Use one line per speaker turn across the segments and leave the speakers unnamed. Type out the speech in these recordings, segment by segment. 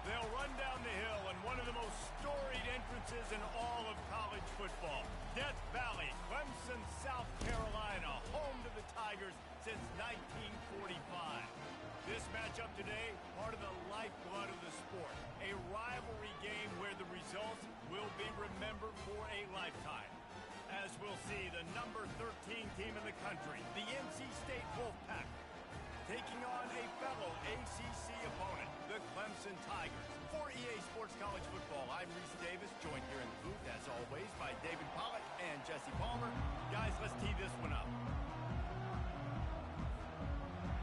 They'll run down the hill in one of the most storied entrances in all of college football. Death Valley, Clemson, South Carolina, home to the Tigers since 1945. This matchup today, part of the lifeblood of the sport. A rivalry game where the results will be remembered for a lifetime. As we'll see, the number 13 team in the country, the NC State Wolfpack, taking on a fellow ACC opponent, the Clemson Tigers. For EA Sports College Football, I'm Reese Davis, joined here in the booth, as always, by David Pollack and Jesse Palmer. Guys, let's tee this one up.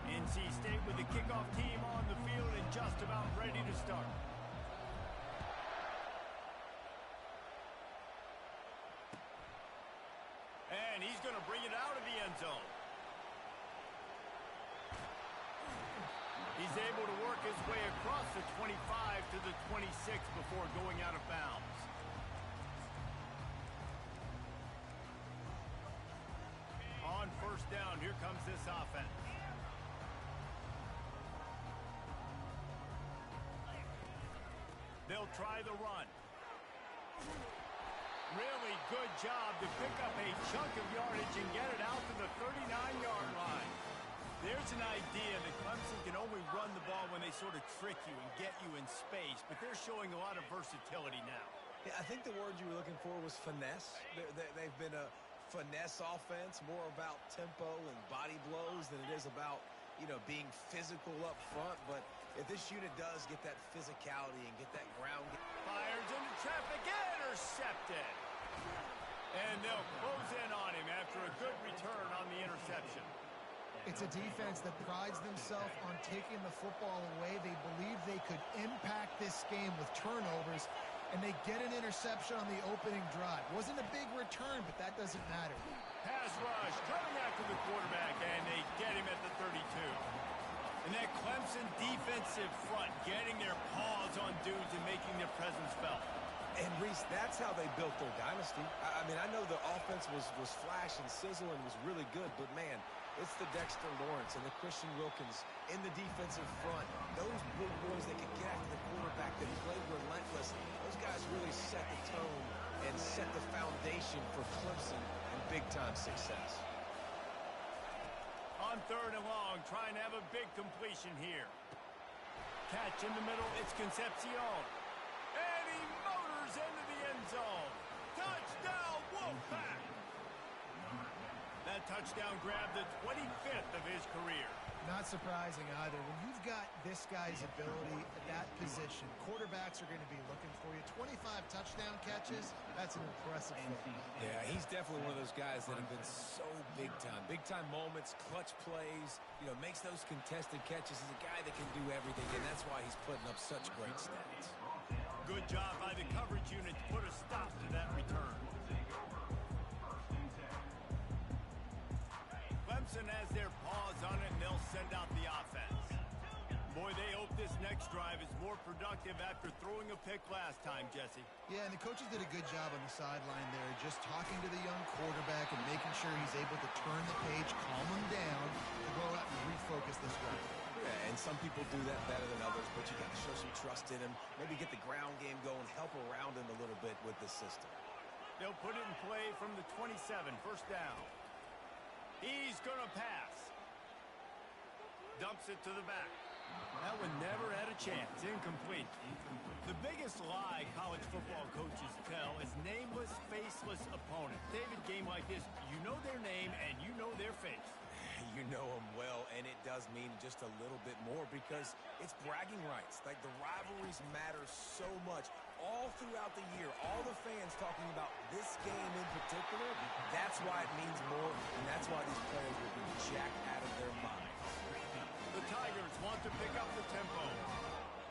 NC State with the kickoff team on the field and just about ready to start. And he's going to bring it out of the end zone. He's able to work his way across the 25 to the 26 before going out of bounds. On first down, here comes this offense. They'll try the run. Really good job to pick up a chunk of yardage and get it out to the 39-yard line. There's an idea that Clemson can only run the ball when they sort of trick you and get you in space, but they're showing a lot of versatility now.
Yeah, I think the word you were looking for was finesse. They've been a finesse offense, more about tempo and body blows than it is about, being physical up front. But if this unit does get that physicality and get that ground game.
Fires into traffic, intercepted. And they'll close in on him after a good return on the interception.
It's a defense that prides themselves on taking the football away. They believe they could impact this game with turnovers, and they get an interception on the opening drive. Wasn't a big return, but that doesn't matter.
Pass rush, coming after the quarterback, and they get him at the 32. And that Clemson defensive front getting their paws on dudes and making their presence felt.
And, Reese, that's how they built their dynasty. I mean, I know the offense was flash and sizzle and was really good, but, man, it's the Dexter Lawrence and the Christian Wilkins in the defensive front. Those big boys that can get after the quarterback, that play relentless, those guys really set the tone and set the foundation for Clemson and big-time success.
On third and long, trying to have a big completion here. Catch in the middle, it's Concepcion. And he motors into the end zone. Touchdown, Wolfpack! That touchdown grabbed the 25th of his career.
Not surprising either. When you've got this guy's ability at that position, quarterbacks are going to be looking for you. 25 touchdown catches, that's an impressive thing.
Yeah, he's definitely one of those guys that have been so big time. Big time moments, clutch plays, makes those contested catches. He's a guy that can do everything, and that's why he's putting up such great stats.
Good job by the coverage unit to put a stop to that return. Clemson has their paws on it, and they'll send out the offense. Boy, they hope this next drive is more productive after throwing a pick last time, Jesse.
Yeah, and the coaches did a good job on the sideline there, just talking to the young quarterback and making sure he's able to turn the page, calm him down, to go out and refocus this drive.
Yeah, and some people do that better than others, but you got to show some trust in him, maybe get the ground game going, help around him a little bit with the system.
They'll put it in play from the 27, first down. He's going to pass. Dumps it to the back. That one never had a chance. Incomplete. The biggest lie college football coaches tell is nameless, faceless opponent. David, game like this, you know their name and you know their face.
You know them well, and it does mean just a little bit more because it's bragging rights. Like, the rivalries matter so much all throughout the year. All the fans talking about this game in particular, that's why it means more, and that's why these players will be jacked out of their minds.
The Tigers want to pick up the tempo.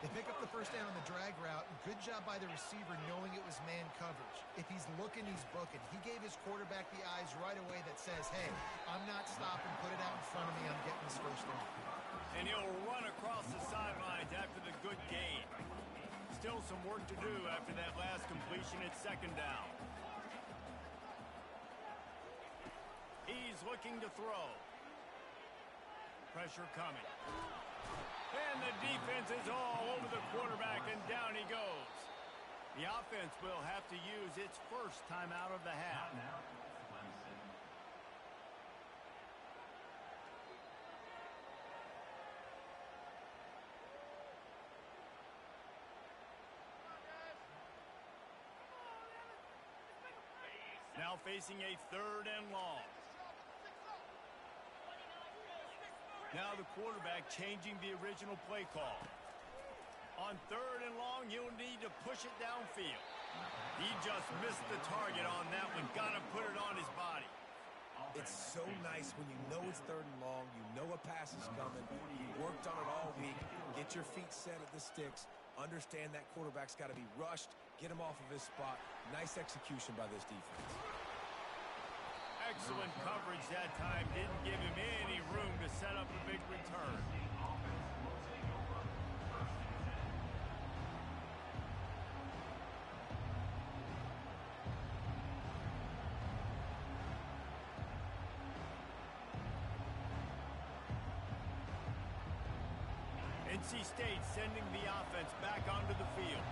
They pick up the first down on the drag route. Good job by the receiver knowing it was man coverage. If he's looking, he's booking. He gave his quarterback the eyes right away that says, hey, I'm not stopping. Put it out in front of me. I'm getting this first down.
And he'll run across the sidelines after the good gain. Still some work to do after that last completion at second down. He's looking to throw. Pressure coming. And the defense is all over the quarterback, and down he goes. The offense will have to use its first timeout of the half. Now facing a 3rd and long. Now the quarterback changing the original play call. On 3rd and long, he'll need to push it downfield. He just missed the target on that one. Got to put it on his body.
It's so nice when you know it's 3rd and long, you know a pass is coming, you worked on it all week, get your feet set at the sticks, understand that quarterback's got to be rushed, get him off of his spot. Nice execution by this defense.
Excellent coverage that time. Didn't give him any room to set up a big return. NC State sending the offense back onto the field.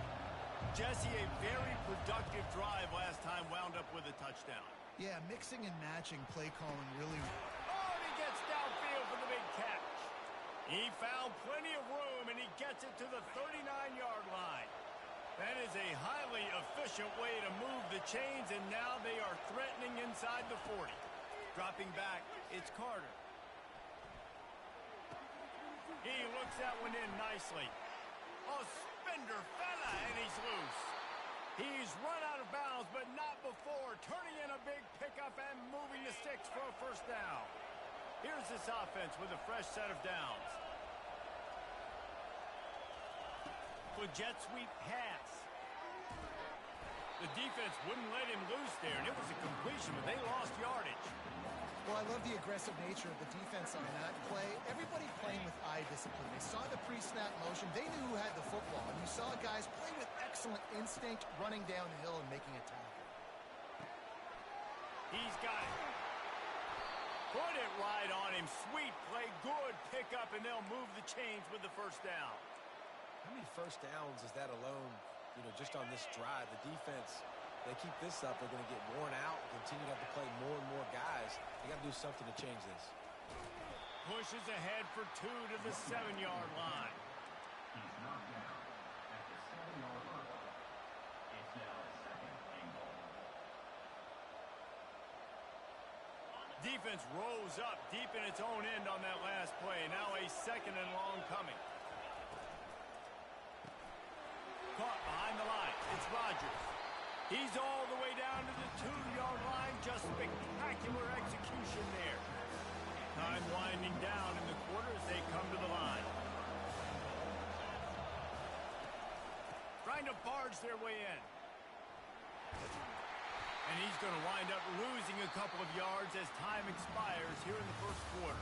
Jesse, a very productive drive last time, wound up with a touchdown.
Yeah, mixing and matching play calling really.
Oh, and he gets downfield for the big catch. He found plenty of room, and he gets it to the 39-yard line. That is a highly efficient way to move the chains, and now they are threatening inside the 40. Dropping back, it's Carter. He looks that one in nicely. A spender fella, and he's loose. He's run out of bounds, but not before turning in a big pickup and moving the sticks for a first down. Here's this offense with a fresh set of downs. The jet sweep pass. The defense wouldn't let him loose there, and it was a completion, but they lost yardage.
Well, I love the aggressive nature of the defense on that play. Everybody playing with eye discipline. They saw the pre-snap motion. They knew who had the football. And you saw guys play with excellent instinct, running downhill and making a tackle.
He's got it. Put it right on him. Sweet play. Good pickup, and they'll move the chains with the first down.
How many first downs is that alone, just on this drive? The defense, they keep this up, they're going to get worn out, continue to have to play more and more guys. They got to do something to change this.
Pushes ahead for 2 to the 7-yard line.
He's knocked down at the 7-yard line. It's now a 2nd and goal.
Defense rose up deep in its own end on that last play. Now a 2nd and long coming. Caught behind the line. It's Rodgers. He's all the way down to the 2-yard line. Just spectacular execution there. Time winding down in the quarter as they come to the line. Trying to barge their way in. And he's going to wind up losing a couple of yards as time expires here in the first quarter.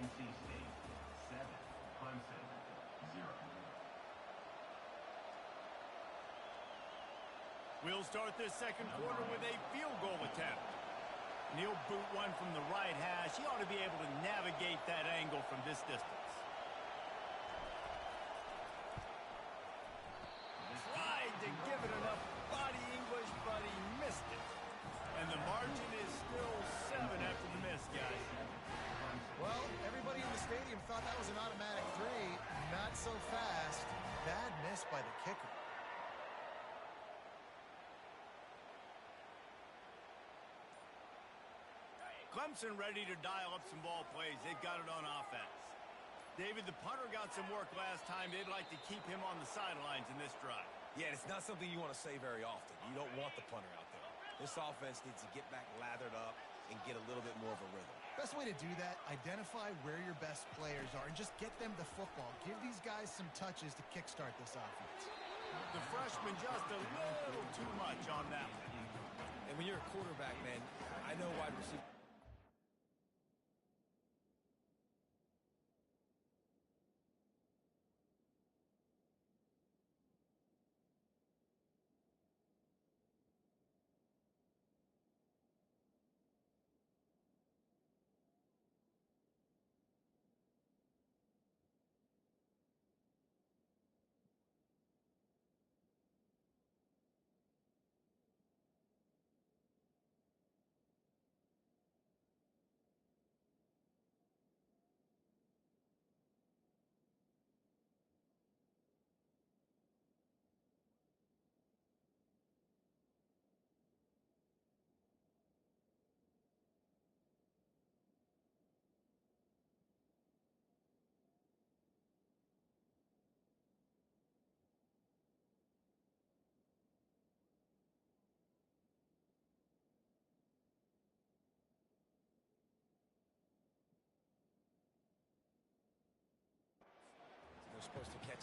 NC State 7, Clemson 0.
We'll start this second quarter with a field goal attempt. And he'll boot one from the right hash. He ought to be able to navigate that angle from this distance. Tried to give it enough body English, but he missed it. And the margin is still 7 after the miss, guys.
Well, everybody in the stadium thought that was an automatic 3. Not so fast. Bad miss by the kicker.
Clemson ready to dial up some ball plays. They've got it on offense. David, the punter got some work last time. They'd like to keep him on the sidelines in this drive.
Yeah, it's not something you want to say very often. You don't want the punter out there. This offense needs to get back lathered up and get a little bit more of a rhythm.
Best way to do that, identify where your best players are and just get them the football. Give these guys some touches to kickstart this offense.
The freshman just a little too much on that one.
And when you're a quarterback, man, I know wide receiver.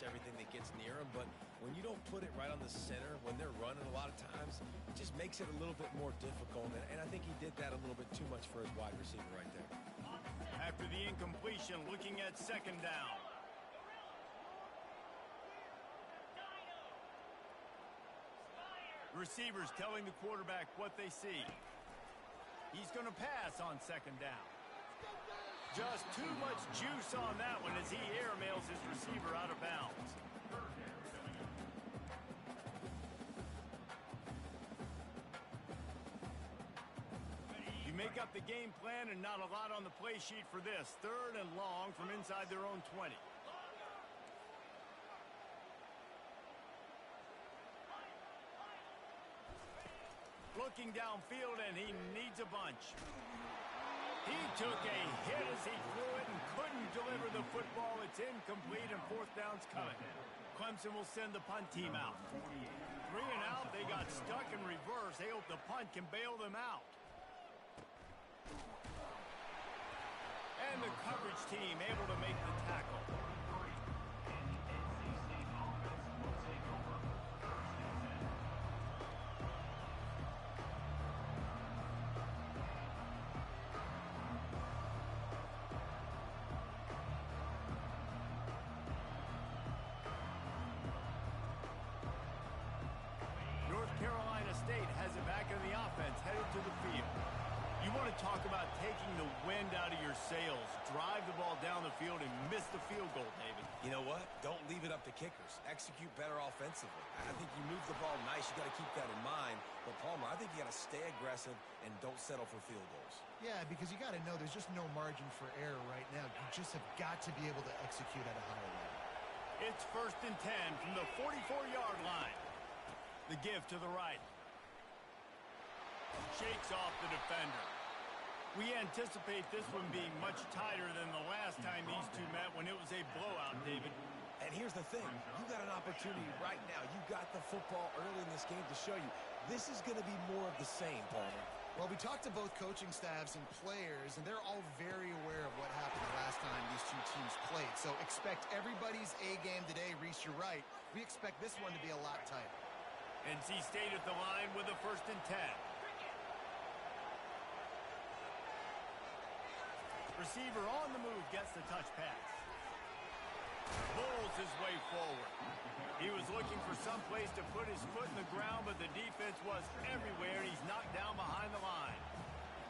everything that gets near him, but when you don't put it right on the center, when they're running a lot of times, it just makes it a little bit more difficult, and I think he did that a little bit too much for his wide receiver right there.
After the incompletion, looking at second down. Receivers telling the quarterback what they see. He's going to pass on second down. Just too much juice on that one as he airmails his receiver out of bounds. You make up the game plan and not a lot on the play sheet for this. Third and long from inside their own 20. Looking downfield, and he needs a bunch. He took a hit as he threw it and couldn't deliver the football. It's incomplete, and fourth down's coming. Clemson will send the punt team out. 3 and out, they got stuck in reverse. They hope the punt can bail them out. And the coverage team able to make the tackle. Carolina State has it back in the offense, headed to the field. You want to talk about taking the wind out of your sails. Drive the ball down the field and miss the field goal, David.
You know what? Don't leave it up to kickers. Execute better offensively. I think you move the ball nice. You got to keep that in mind. But, Palmer, I think you got to stay aggressive and don't settle for field goals.
Yeah, because you got to know there's just no margin for error right now. You just have got to be able to execute at a higher level.
It's 1st and 10 from the 44-yard line. The give to the right. Shakes off the defender. We anticipate this one being much tighter than the last time these two met when it was a blowout, David.
And here's the thing. You got an opportunity right now. You got the football early in this game to show you. This is going to be more of the same, Palmer.
Well, we talked to both coaching staffs and players, and they're all very aware of what happened the last time these two teams played. So expect everybody's A game today. Reese, you're right. We expect this one to be a lot tighter.
NC State at the line with a 1st and 10. Receiver on the move gets the touch pass. Pulls his way forward. He was looking for some place to put his foot in the ground, but the defense was everywhere. He's knocked down behind the line.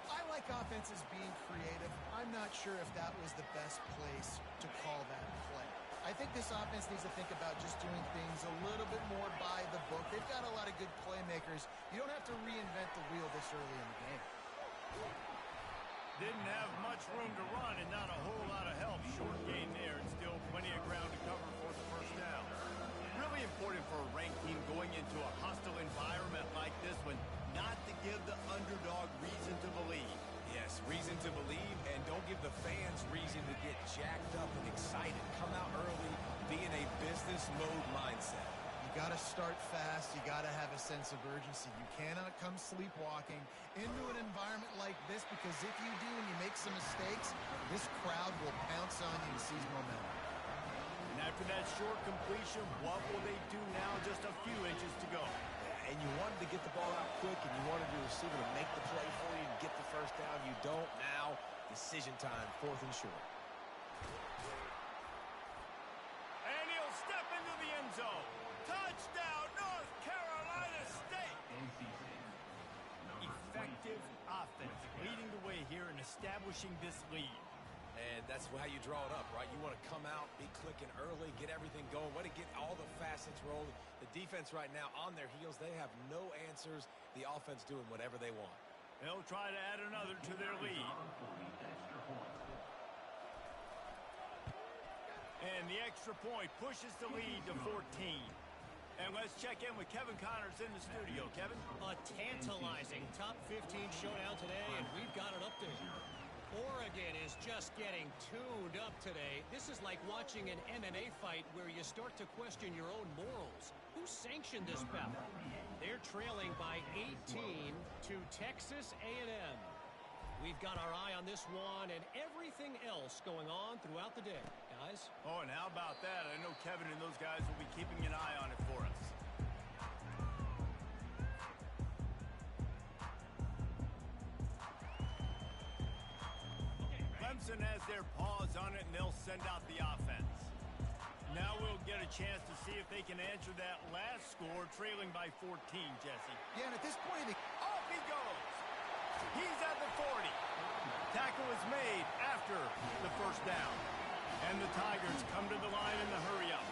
I like offenses being creative. I'm not sure if that was the best place to call that play. I think this offense needs to think about just doing things a little bit more by the book. They've got a lot of good playmakers. You don't have to reinvent the wheel this early in the game.
Didn't have much room to run and not a whole lot of help. Short gain there and still plenty of ground to cover for the 1st down. Really important for a ranked team going into a hostile environment like this one not to give the underdog reason to believe.
Yes, reason to believe, and don't give the fans reason to get jacked up and excited. Come out early, be in a business mode mindset.
You got to start fast. You got to have a sense of urgency. You cannot come sleepwalking into an environment like this, because if you do and you make some mistakes, this crowd will pounce on you and seize momentum.
And after that short completion, what will they do now? Just a few inches to go.
And you wanted to get the ball out quick, and you wanted your receiver to make the play for you and get the 1st down. You don't now. Decision time, 4th and short.
And he'll step into the end zone. Touchdown, North Carolina State. Effective offense leading the way here and establishing this lead.
And that's how you draw it up, right? You want to come out, be clicking early, get everything going, want to get all the facets rolling. The defense right now on their heels, they have no answers. The offense doing whatever they want.
They'll try to add another to their lead. And the extra point pushes the lead to 14. And let's check in with Kevin Connors in the studio. Kevin?
A tantalizing top 15 showdown today, and we've got an update. Oregon is just getting tuned up today. This is like watching an MMA fight where you start to question your own morals. Who sanctioned this bout? They're trailing by 18 to Texas A&M. We've got our eye on this one and everything else going on throughout the day. guys.
Oh, and how about that? I know Kevin and those guys will be keeping an eye on it for us. Clemson has their paws on it, and they'll send out the offense. Now we'll get a chance to see if they can answer that last score, trailing by 14, Jesse.
Yeah, and at this point,
Off he goes. He's at the 40. Tackle is made after the first down. And the Tigers come to the line in the hurry up.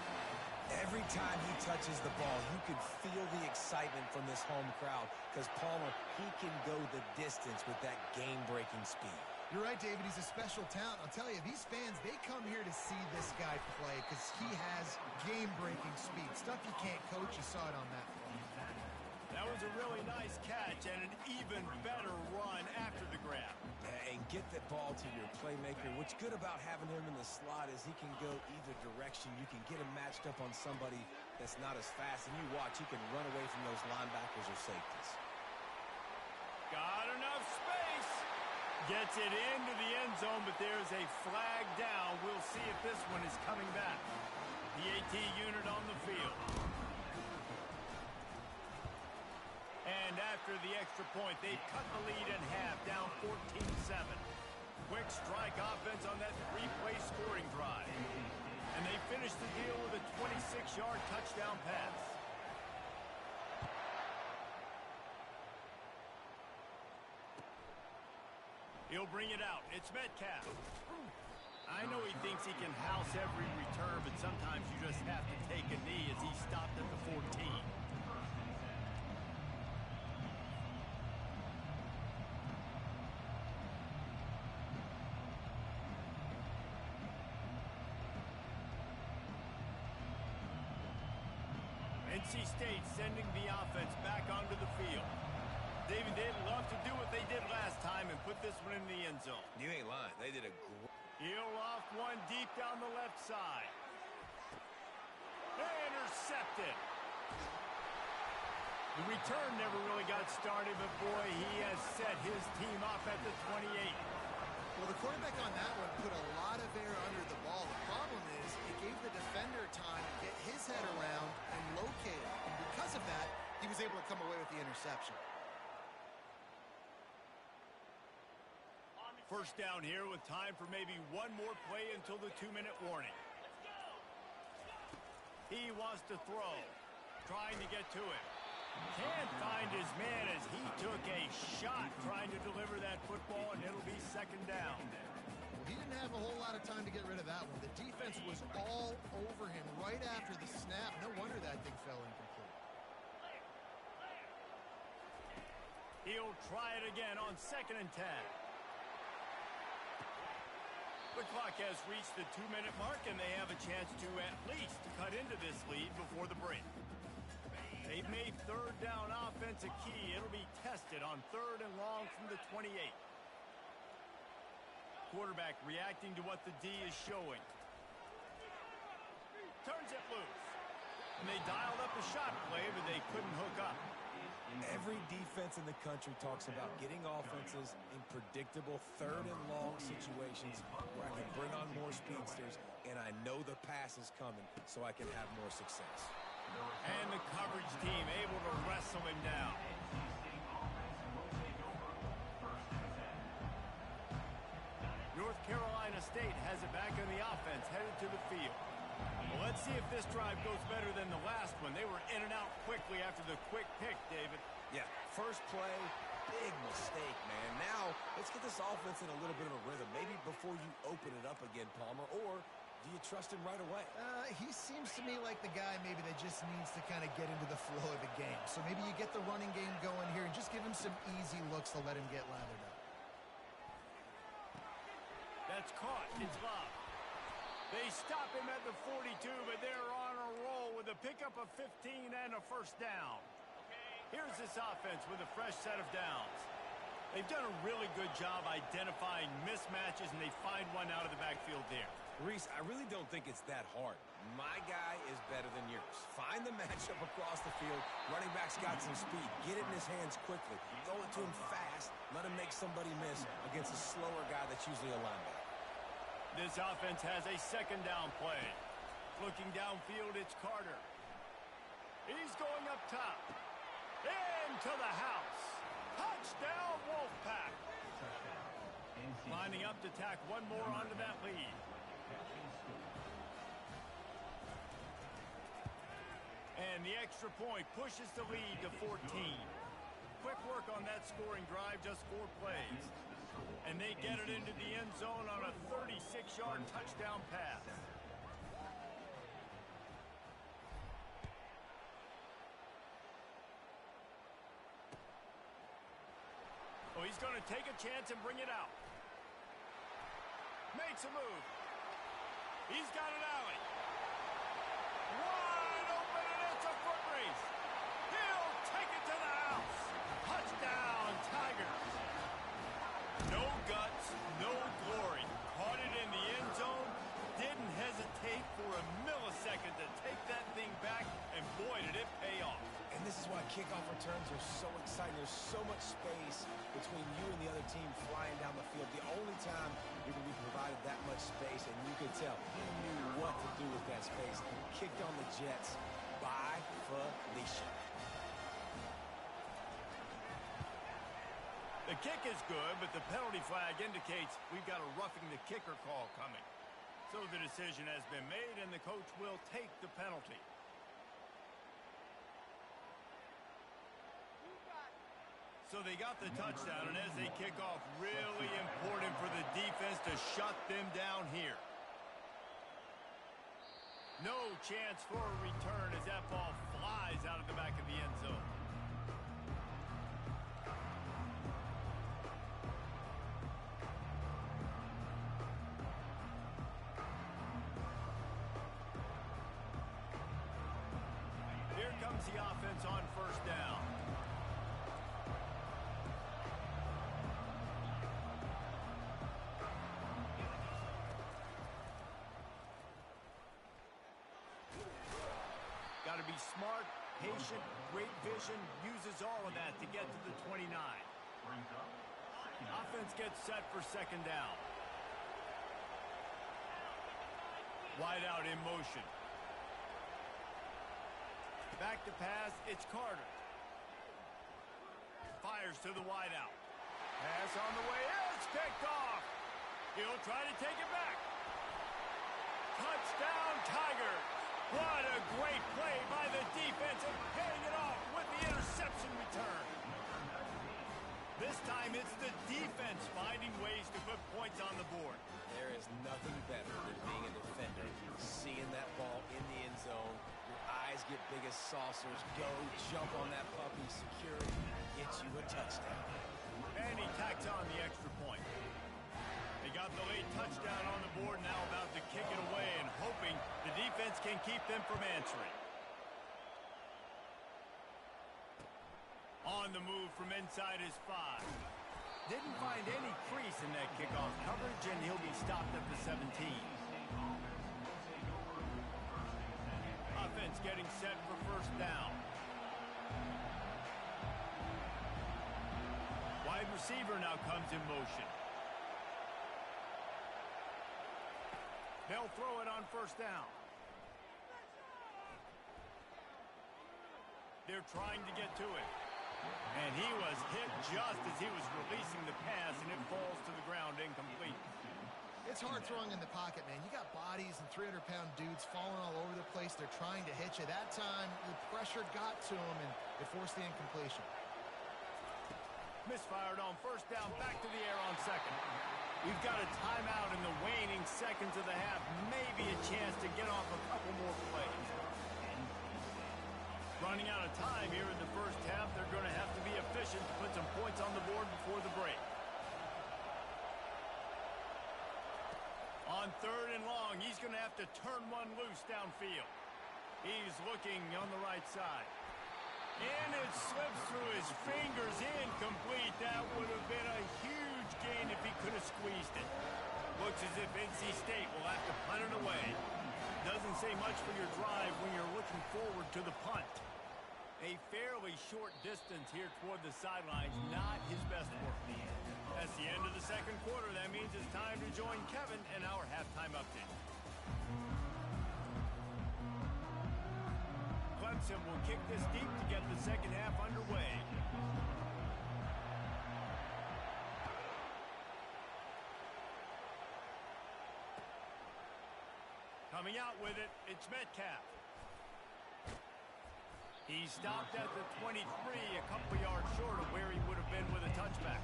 Every time he touches the ball, you can feel the excitement from this home crowd because Palmer, he can go the distance with that game-breaking speed.
You're right, David. He's a special talent. I'll tell you, these fans, they come here to see this guy play because he has game-breaking speed. Stuff you can't coach. You saw it on that play.
That was a really nice catch and an even better run after the grab.
And get that ball to your playmaker. What's good about having him in the slot is he can go either direction. You can get him matched up on somebody that's not as fast. And you watch, he can run away from those linebackers or safeties.
Got enough space. Gets it into the end zone, but there's a flag down. We'll see if this one is coming back. The AT unit on the field. And after the extra point, they cut the lead in half, down 14-7. Quick strike offense on that three-play scoring drive. And they finish the deal with a 26-yard touchdown pass. He'll bring it out. It's Metcalf. I know he thinks he can house every return, but sometimes you just have to take a knee as he stopped at the 14. NC State sending the offense back onto the field. David, they'd love to do what they did last time and put this one in the end zone.
You ain't lying. They did a great...
He'll off one deep down the left side. Intercepted. The return never really got started, but boy, he has set his team up at the 28.
Well, the quarterback on that one put a lot of air under the ball. The problem is it gave the defender time to get his head around and locate it. And because of that, he was able to come away with the interception.
First down here with time for maybe one more play until the 2-minute warning. He wants to throw, trying to get to it. Can't find his man as he took a shot trying to deliver that football, and it'll be second down.
Well, he didn't have a whole lot of time to get rid of that one. The defense was all over him right after the snap. No wonder that thing fell incomplete.
He'll try it again on 2nd and 10. The clock has reached the 2-minute mark, and they have a chance to at least cut into this lead before the break. They've made third down offense a key. It'll be tested on 3rd and long from the 28. Quarterback reacting to what the D is showing. Turns it loose. And they dialed up a shot play, but they couldn't hook up.
Every defense in the country talks about getting offenses in predictable 3rd and long situations where I can bring on more speedsters, and I know the pass is coming so I can have more success.
And the coverage team able to wrestle him down. North Carolina State has it back on the offense, headed to the field. Well, let's see if this drive goes better than the last one. They were in and out quickly after the quick pick, David.
Yeah, first play, big mistake, man. Now, let's get this offense in a little bit of a rhythm. Maybe before you open it up again, Palmer, or do you trust him right away?
He seems to me like the guy maybe that just needs to kind of get into the flow of the game. So maybe you get the running game going here and just give him some easy looks to let him get lathered up.
That's caught. It's Love. They stop him at the 42, but they're on a roll with a pickup of 15 and a first down. Here's this offense with a fresh set of downs. They've done a really good job identifying mismatches, and they find one out of the backfield there.
Reese, I really don't think it's that hard. My guy is better than yours. Find the matchup across the field. Running back's got some speed. Get it in his hands quickly. Throw it to him fast. Let him make somebody miss against a slower guy that's usually a linebacker.
This offense has a second down play. Looking downfield, it's Carter. He's going up top. Into the house. Touchdown, Wolfpack. Lining up to tack one more onto that lead. And the extra point pushes the lead to 14. Quick work on that scoring drive, just 4 plays. And they get it into the end zone on a 36-yard touchdown pass. Oh, he's going to take a chance and bring it out. Makes a move. He's got an alley. Wide open, and it's a foot race. He'll take it to the house. Touchdown, Tigers. No guts, no glory. Caught it in the end zone. Didn't hesitate for a millisecond to take that thing back, and boy, did it pay off.
And this is why kickoff returns are so exciting. There's so much space between you and the other team flying down the field. The only time you're going to be provided that much space, and you could tell he knew what to do with that space. He kicked on the Jets by Felicia.
The kick is good, but the penalty flag indicates we've got a roughing the kicker call coming. So the decision has been made, and the coach will take the penalty. So they got the touchdown, and as they kick off, really important for the defense to shut them down here. No chance for a return as that ball flies out of the back of the end zone. Here comes the offense on first down. Got to be smart, patient, great vision, uses all of that to get to the 29. Offense gets set for second down. Wide out in motion. Back to pass, it's Carter. Fires to the wide out. Pass on the way, it's picked off. He'll try to take it back. Touchdown, Tigers. What a great play by the defense and paying it off with the interception return. This time it's the defense finding ways to put points on the board.
There is nothing better than being a defender, seeing that ball in the end zone. Your eyes get big as saucers. Go, jump on that puppy, secure it, get you a touchdown.
And he tacks on the extra point. They got the late touchdown on the board, now about to kick it away and hoping the defense can keep them from answering. On the move from inside his 5. Didn't find any crease in that kickoff coverage, and he'll be stopped at the 17. Offense getting set for first down. Wide receiver now comes in motion. They'll throw it on first down. They're trying to get to it. And he was hit just as he was releasing the pass, and it falls to the ground incomplete.
It's hard throwing in the pocket, man. You got bodies and 300-pound dudes falling all over the place. They're trying to hit you. That time, the pressure got to him, and it forced the incompletion.
Misfired on first down, back to the air on second. We've got a timeout in the waning seconds of the half. Maybe a chance to get off a couple more plays. Running out of time here in the first half. They're going to have to be efficient to put some points on the board before the break. On third and long, he's going to have to turn one loose downfield. He's looking on the right side. And it slips through his fingers, incomplete. That would have been a huge gain if he could have squeezed it. Looks as if NC State will have to punt it away. Doesn't say much for your drive when you're looking forward to the punt. A fairly relatively short distance here toward the sidelines. Not his best work. That's the end of the second quarter. That means it's time to join Kevin in our halftime update. Clemson will kick this deep to get the second half underway. Coming out with it, it's Metcalf. He stopped at the 23, a couple yards short of where he would have been with a touchback.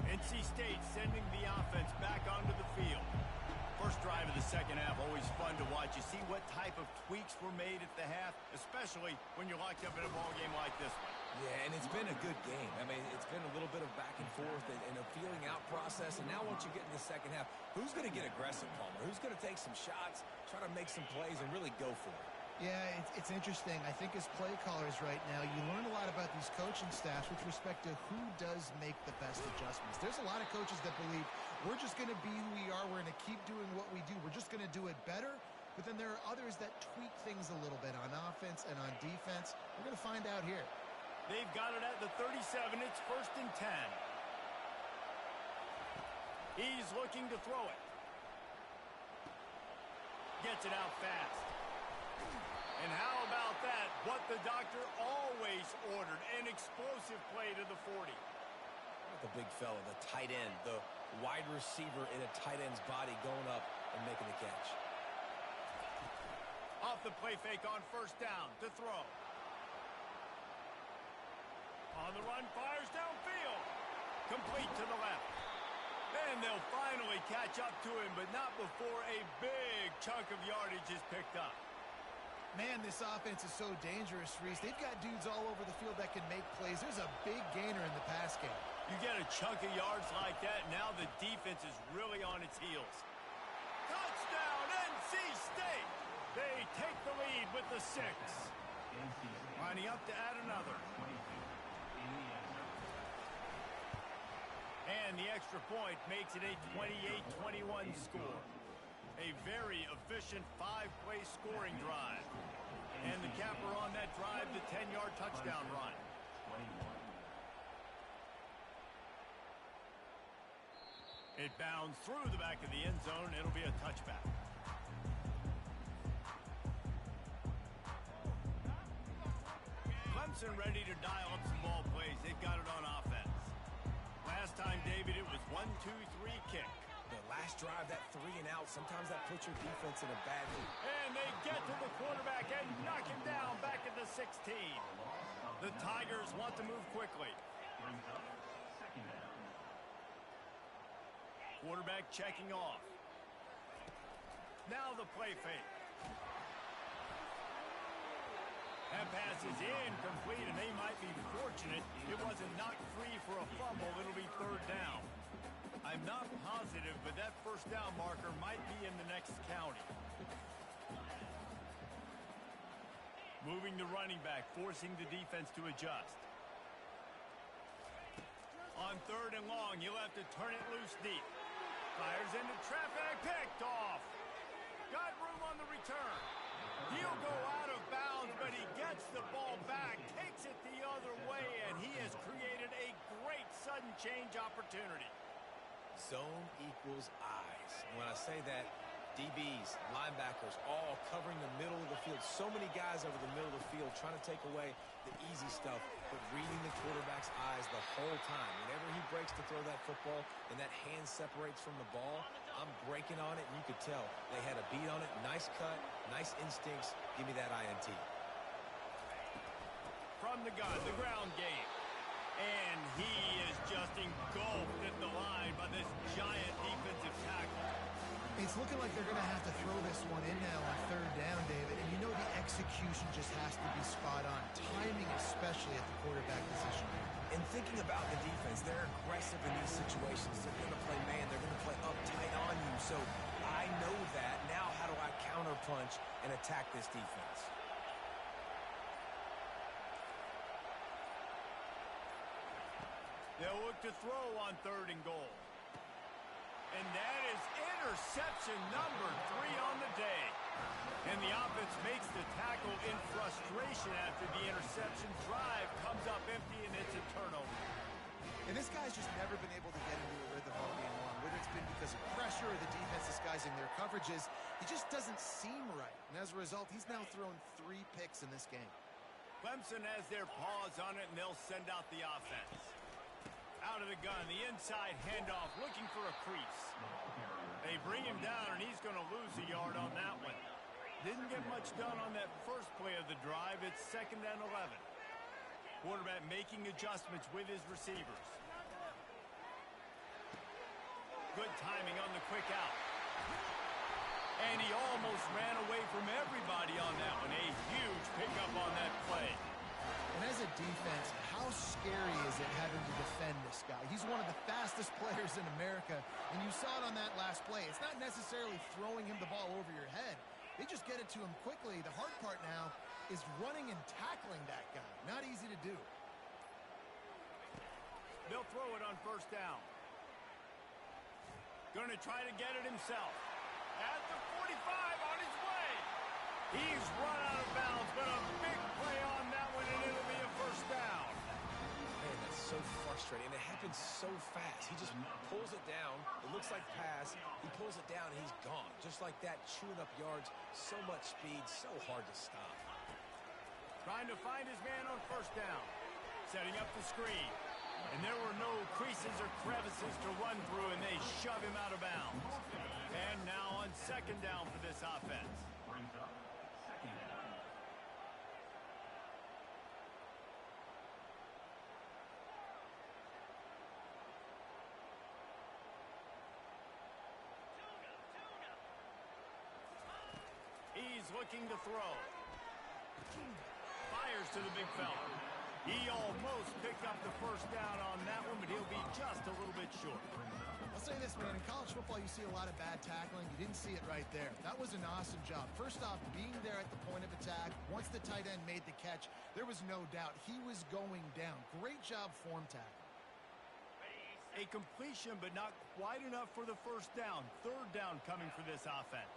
NC State sending the offense back onto the field. First drive of the second half, always fun to watch. You see what type of tweaks were made at the half, especially when you're locked up in a ball game like this one.
Yeah, and it's been a good game. I mean, it's been a little bit of back and forth and a feeling out process. And now once you get in the second half, who's going to get aggressive, Palmer? Who's going to take some shots, try to make some plays, and really go for it?
Yeah, it's interesting. I think as play callers right now, you learn a lot about these coaching staffs with respect to who does make the best adjustments. There's a lot of coaches that believe we're just going to be who we are. We're going to keep doing what we do. We're just going to do it better. But then there are others that tweak things a little bit on offense and on defense. We're going to find out here.
They've got it at the 37. It's 1st and 10. He's looking to throw it. Gets it out fast. And how about that? What the doctor always ordered, an explosive play to the 40.
The big fella, the tight end, the wide receiver in a tight end's body going up and making the catch.
Off the play fake on 1st down to throw. On the run, fires downfield. Complete to the left. And they'll finally catch up to him, but not before a big chunk of yardage is picked up.
Man, this offense is so dangerous, Reese. They've got dudes all over the field that can make plays. There's a big gainer in the pass game.
You get a chunk of yards like that, now the defense is really on its heels. Touchdown, NC State! They take the lead with the 6. Lining up to add another. And the extra point makes it a 28-21 score. A very efficient 5-play scoring drive. And the capper on that drive, the 10-yard touchdown run. It bounds through the back of the end zone. It'll be a touchback. Clemson ready to dial up some ball plays. They've got it on offense. Last time, David, it was 1-2-3 kick.
The last drive, that 3 and out, sometimes that puts your defense in a bad mood.
And they get to the quarterback and knock him down back at the 16. The Tigers want to move quickly. Quarterback checking off. Now the play fake. That pass is incomplete, and they might be fortunate it wasn't knocked free for a fumble. It'll be 3rd down. I'm not positive, but that 1st down marker might be in the next county. Moving the running back, forcing the defense to adjust. On 3rd and long, he'll have to turn it loose deep. Fires into traffic, picked off. Got room on the return. He'll go out of bounds, but he gets the ball back, takes it the other way, and he has created a great sudden change opportunity.
Zone equals eyes. When I say that, DBs, linebackers, all covering the middle of the field. So many guys over the middle of the field trying to take away the easy stuff, but reading the quarterback's eyes the whole time. Whenever he breaks to throw that football and that hand separates from the ball, I'm breaking on it, and you could tell they had a beat on it. Nice cut, nice instincts. Give me that INT.
From the gun, the ground game. And he is just engulfed at the line by this giant defensive tackle.
It's looking like they're going to have to throw this one in now on 3rd down, David. And you know the execution just has to be spot on. Timing especially at the quarterback position.
And thinking about the defense, they're aggressive in these situations. They're going to play man. They're going to play uptight on you. So I know that. Now how do I counterpunch and attack this defense?
They'll look to throw on 3rd and goal. And that is interception number 3 on the day. And the offense makes the tackle in frustration after the interception. Drive comes up empty, and it's a turnover.
And this guy's just never been able to get into a rhythm all game long. Whether it's been because of pressure or the defense disguising their coverages, he just doesn't seem right. And as a result, he's now thrown 3 picks in this game.
Clemson has their paws on it, and they'll send out the offense. Out of the gun, the inside handoff, looking for a crease. They bring him down, and he's going to lose a yard on that one. Didn't get much done on that first play of the drive. It's 2nd and 11. Quarterback making adjustments with his receivers. Good timing on the quick out. And he almost ran away from everybody on that one. A huge pickup on that play.
And as a defense, how scary is it having to defend this guy? He's one of the fastest players in America, and you saw it on that last play. It's not necessarily throwing him the ball over your head. They just get it to him quickly. The hard part now is running and tackling that guy. Not easy to do.
They'll throw it on 1st down. Going to try to get it himself. At the 45, on his way. He's run out of bounds, but a big play on that one, and it'll be a 1st down.
Man, that's so frustrating. It happens so fast. He just pulls it down. It looks like pass. He pulls it down, and he's gone. Just like that, chewing up yards. So much speed, so hard to stop.
Trying to find his man on 1st down. Setting up the screen. And there were no creases or crevices to run through, and they shove him out of bounds. And now on 2nd down for this offense.
Brings up 2nd down.
He's looking to throw. Fires to the big fella. He almost picked up the 1st down on that one, but he'll be just a little bit short.
I'll say this, man. In college football, you see a lot of bad tackling. You didn't see it right there. That was an awesome job. First off, being there at the point of attack. Once the tight end made the catch, there was no doubt he was going down. Great job form tackling.
A completion, but not quite enough for the 1st down. 3rd down coming for this offense.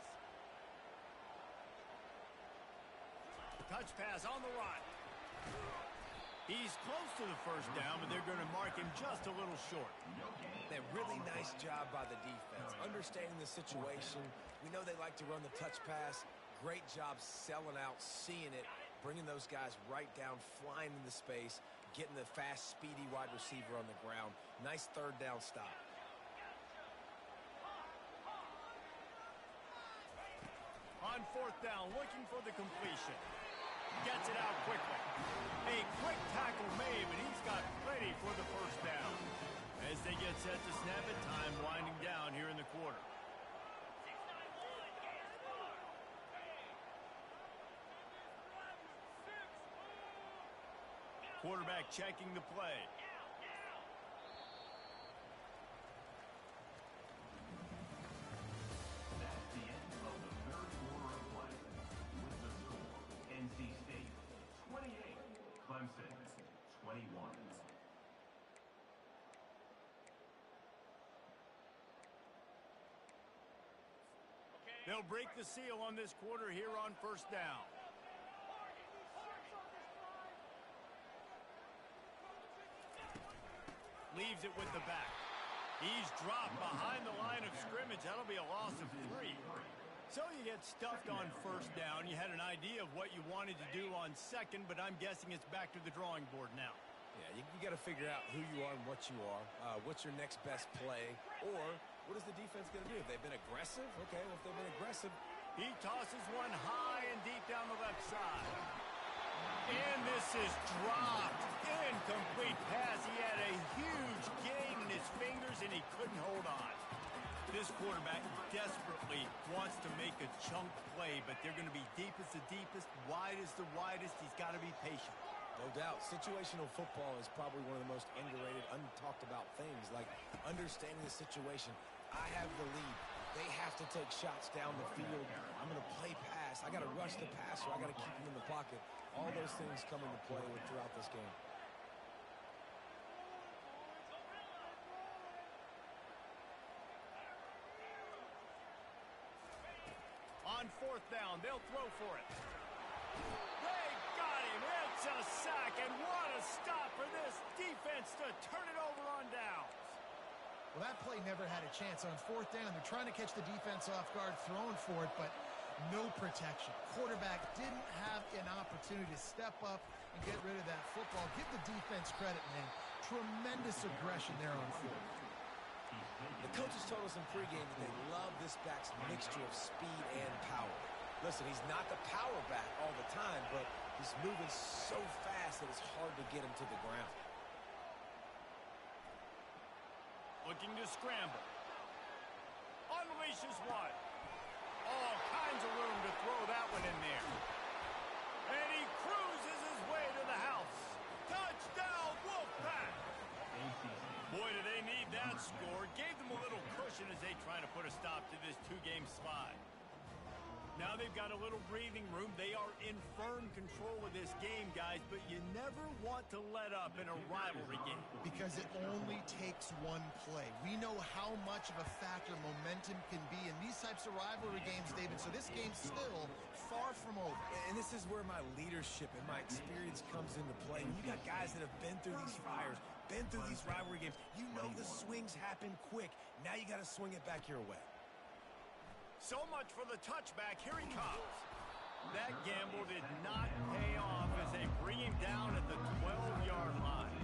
Touch pass on the run. He's close to the 1st down, but they're going to mark him just a little short.
A really nice job by the defense, understanding the situation. We know they like to run the touch pass. Great job selling out, seeing it, bringing those guys right down, flying into space, getting the fast, speedy wide receiver on the ground. Nice 3rd down stop.
On 4th down, looking for the completion. Gets it out quickly. A quick tackle made, but he's got plenty for the 1st down. As they get set to snap it, time winding down here in the quarter. Quarterback checking the play.
That's the end of the 3rd quarter of play. With the score, NC State 28, Clemson 21.
They'll break the seal on this quarter here on 1st down. Leaves it with the back. He's dropped behind the line of scrimmage. That'll be a loss of 3. So you get stuffed on 1st down. You had an idea of what you wanted to do on 2nd, but I'm guessing it's back to the drawing board now.
Yeah, you got to figure out who you are and what you are. What's your next best play? Or what is the defense going to do? If they've been aggressive, okay, well, if they've been aggressive.
He tosses one high and deep down the left side. And this is dropped. Incomplete pass. He had a huge gain in his fingers, and he couldn't hold on. This quarterback desperately wants to make a chunk play, but they're going to be deep as the deepest, wide as the widest. He's got to be patient.
No doubt. Situational football is probably one of the most underrated, untalked about things, like understanding the situation. I have the lead. They have to take shots down the field. I'm going to play pass. I got to rush the passer. I got to keep him in the pocket. All those things come into play throughout this game.
on fourth down. They'll throw for it. They got him. It's a sack, and what a stop for this defense to turn it over on downs.
Well, that play never had a chance. On fourth down, they're trying to catch the defense off guard, throwing for it, but no protection. Quarterback didn't have an opportunity to step up and get rid of that football. Give the defense credit, man. Tremendous aggression there on fourth.
The coaches told us in pregame that they love this back's mixture of speed and power. Listen, he's not the power back all the time, but he's moving so fast that it's hard to get him to the ground.
Looking to scramble. Unleashes one. All kinds of room to throw that one in there. And he cruises his way to the house. Touchdown, Wolfpack! Boy, do they need that score. Gave them a little cushion as they try to put a stop to this two-game slide. Now they've got a little breathing room. They are in firm control of this game, guys, but you never want to let up in a rivalry game.
Because it only takes one play. We know how much of a factor momentum can be in these types of rivalry games, David, so this game's still far from over.
And this is where my leadership and my experience comes into play. When you got guys that have been through these fires, been through these rivalry games, you know the swings happen quick. Now you got to swing it back your way.
So much for the touchback. Here he comes. That gamble did not pay off as they bring him down at the 12-yard line.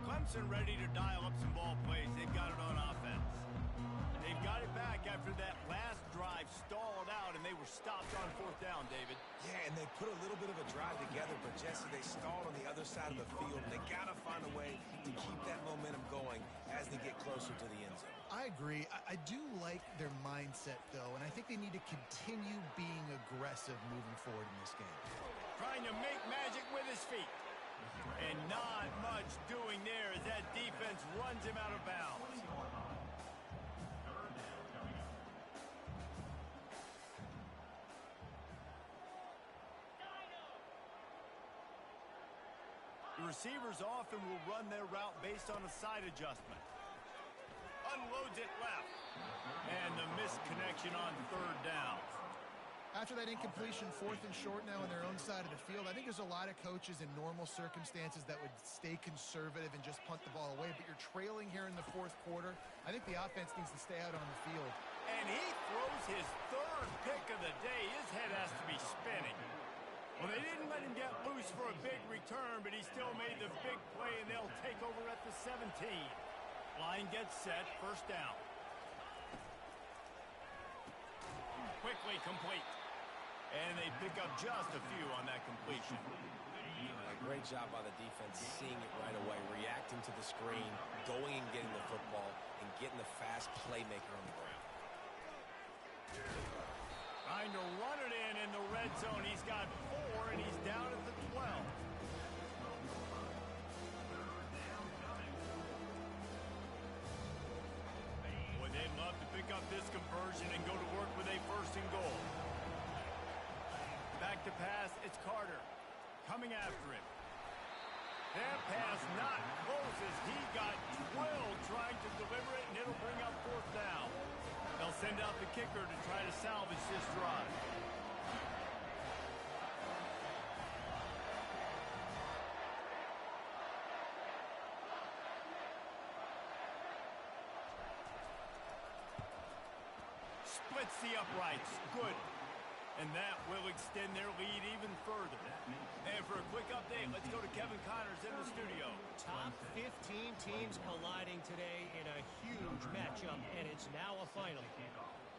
Clemson ready to dial up some ball plays. They've got it on offense. They've got it back after that last drive stalled out, and they were stopped on fourth down, David.
Yeah, and they put a little bit of a drive together, but Jesse, they stalled on the other side of the field. They got to find a way to keep that momentum going as they get closer to the end zone.
I agree. I do like their mindset, though, and I think they need to continue being aggressive moving forward in this game.
Trying to make magic with his feet. And not much doing there as that defense runs him out of bounds. The receivers often will run their route based on a side adjustment. Unloads it left. And the missed connection on third down.
After that incompletion, fourth and short now on their own side of the field, I think there's a lot of coaches in normal circumstances that would stay conservative and just punt the ball away. But you're trailing here in the fourth quarter. I think the offense needs to stay out on the field.
And he throws his third pick of the day. His head has to be spinning. Well, they didn't let him get loose for a big return, but he still made the big play, and they'll take over at the 17. Line gets set, first down. Quickly complete. And they pick up just a few on that completion.
Great job by the defense seeing it right away, reacting to the screen, going and getting the football, and getting the fast playmaker on the ground.
Trying to run it in the red zone. He's got 4, and he's down at the 12. Boy, they'd love to pick up this conversion and go to work with a first and goal. Back to pass, it's Carter. Coming after him. That pass not close as he got drilled trying to deliver it, and it'll bring up fourth down. They'll send out the kicker to try to salvage this drive. Splits the uprights. Good. And that will extend their lead even further. And for a quick update, let's go to Kevin Connors in the studio.
Top 15 teams colliding today in a huge matchup, and it's now a final.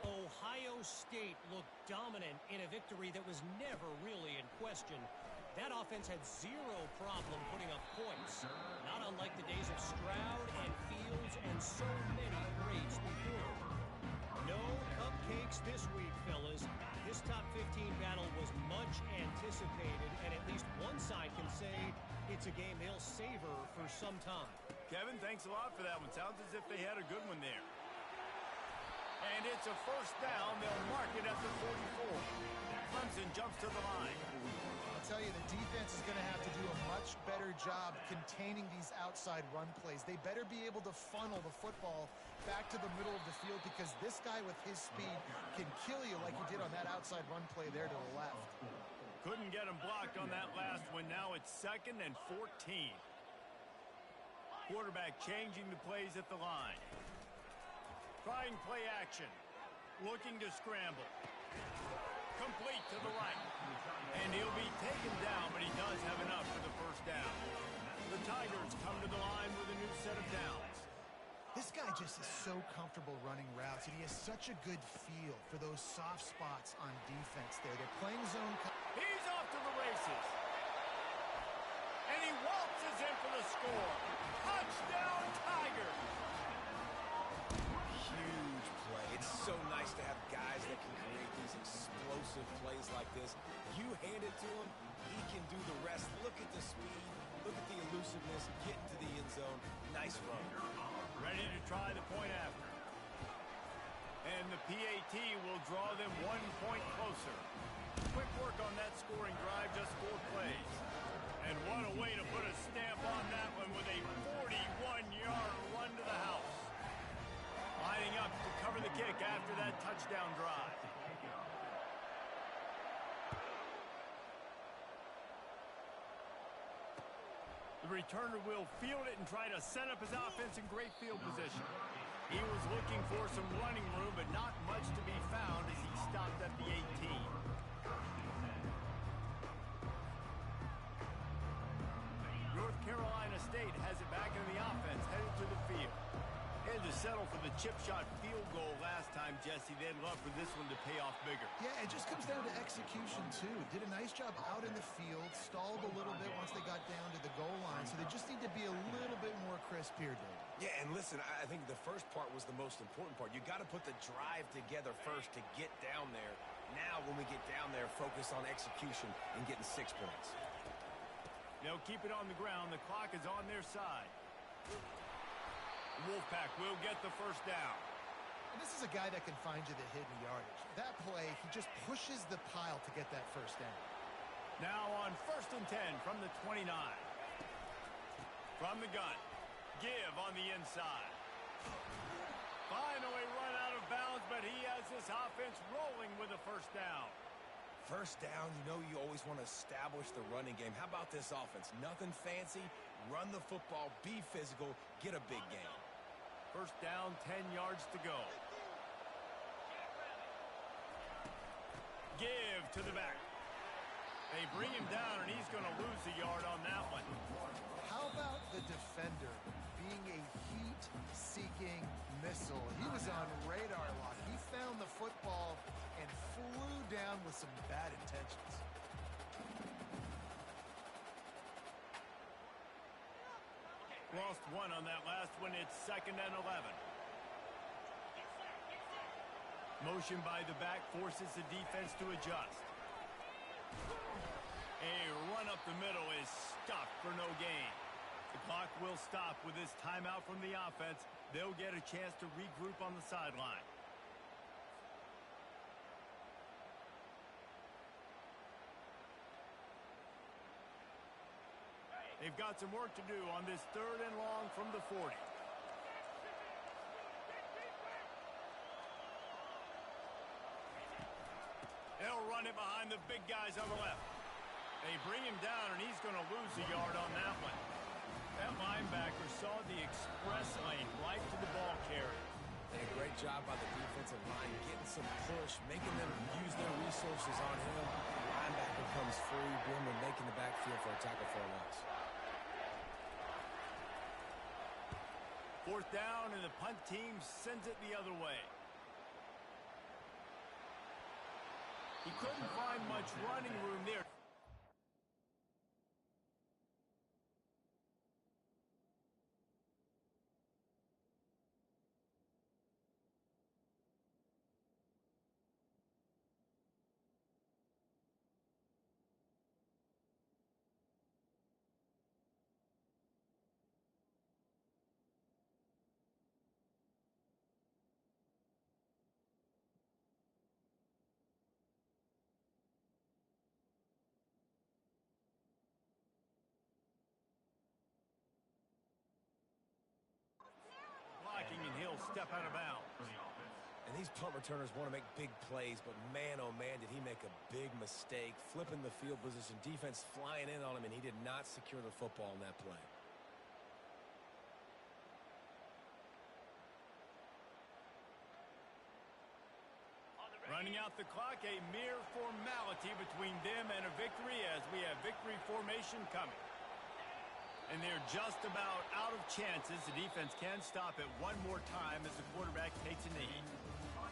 Ohio State looked dominant in a victory that was never really in question. That offense had zero problem putting up points, not unlike the days of Stroud and Fields and so many greats before. No cupcakes this week, fellas. This top 15 battle was much anticipated, and at least one side can say it's a game they'll savor for some time.
Kevin, thanks a lot for that one. Sounds as if they had a good one there. And it's a first down. They'll mark it at the 44. Clemson jumps to the line.
tell you, the defense is going to have to do a much better job containing these outside run plays. They better be able to funnel the football back to the middle of the field because this guy with his speed can kill you like he did on that outside run play there to the left.
Couldn't get him blocked on that last one. Now it's 2nd and 14. Quarterback changing the plays at the line. Trying play action. Looking to scramble. Complete to the right. And he'll be taken down, but he does have enough for the first down. The Tigers come to the line with a new set of downs.
This guy just is so comfortable running routes, and he has such a good feel for those soft spots on defense there. They're playing zone.
He's off to the races. And he waltzes in for the score. Touchdown, Tigers.
Huge play. It's so nice to have guys that can create these explosive plays like this. You hand it to him, he can do the rest. Look at the speed. Look at the elusiveness. Get into the end zone. Nice run.
Ready to try the point after. And the PAT will draw them 1 point closer. Quick work on that scoring drive, just 4 plays. And what a way to put a stamp on that one with a 41-yard run to the house. Lining up to cover the kick after that touchdown drive. The returner will field it and try to set up his offense in great field position. He was looking for some running room, but not much to be found as he stopped at the 18. North Carolina State has it back in the offense, headed to the field. Had to settle for the chip shot field goal last time, Jesse. They'd love for this one to pay off bigger.
Yeah, it just comes down to execution, too. Did a nice job out in the field, stalled a little bit once they got down to the goal line, so they just need to be a little bit more crisp here, Dave.
Yeah, and listen, I think the first part was the most important part. You got to put the drive together first to get down there. Now, when we get down there, focus on execution and getting 6 points.
They'll keep it on the ground. The clock is on their side. Wolfpack will get the first down.
And this is a guy that can find you the hidden yardage. That play, he just pushes the pile to get that first down.
Now on 1st and 10 from the 29. From the gun. Give on the inside. Finally run out of bounds, but he has this offense rolling with a first down.
First down, you always want to establish the running game. How about this offense? Nothing fancy. Run the football, be physical, get a big gain.
First down, 10 yards to go. Give to the back. They bring him down, and he's going to lose a yard on that one.
How about the defender being a heat-seeking missile? He was on radar lock. He found the football and flew down with some bad intentions.
Lost 1 on that last one. It's 2nd and 11. Motion by the back forces the defense to adjust. A run up the middle is stopped for no gain. The clock will stop with this timeout from the offense. They'll get a chance to regroup on the sideline. They've got some work to do on this 3rd and long from the 40. They'll run it behind the big guys on the left. They bring him down, and he's going to lose a yard on that one. That linebacker saw the express lane right to the ball carrier.
And a great job by the defensive line, getting some push, making them use their resources on him. The linebacker comes free, Boomer making the backfield for a tackle for a loss.
4th down, and the punt team sends it the other way. He couldn't find much running room there. step out of bounds.
And these punt returners want to make big plays, but man, oh man, did he make a big mistake. Flipping the field position, defense flying in on him, and he did not secure the football in that play.
Running out the clock, a mere formality between them and a victory as we have victory formation coming. And they're just about out of chances. The defense can stop it one more time as the quarterback takes a knee.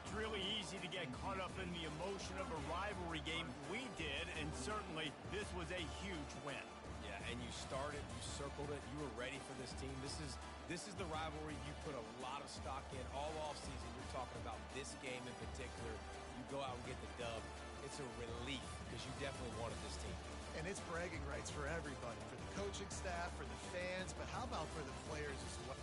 It's really easy to get caught up in the emotion of a rivalry game. We did, and certainly this was a huge win.
Yeah, and you started, you circled it, you were ready for this team. This is the rivalry you put a lot of stock in all offseason. You're talking about this game in particular. You go out and get the dub. It's a relief because you definitely wanted this team.
And it's bragging rights for everybody, for the coaching staff, for the fans, but how about for the players as well?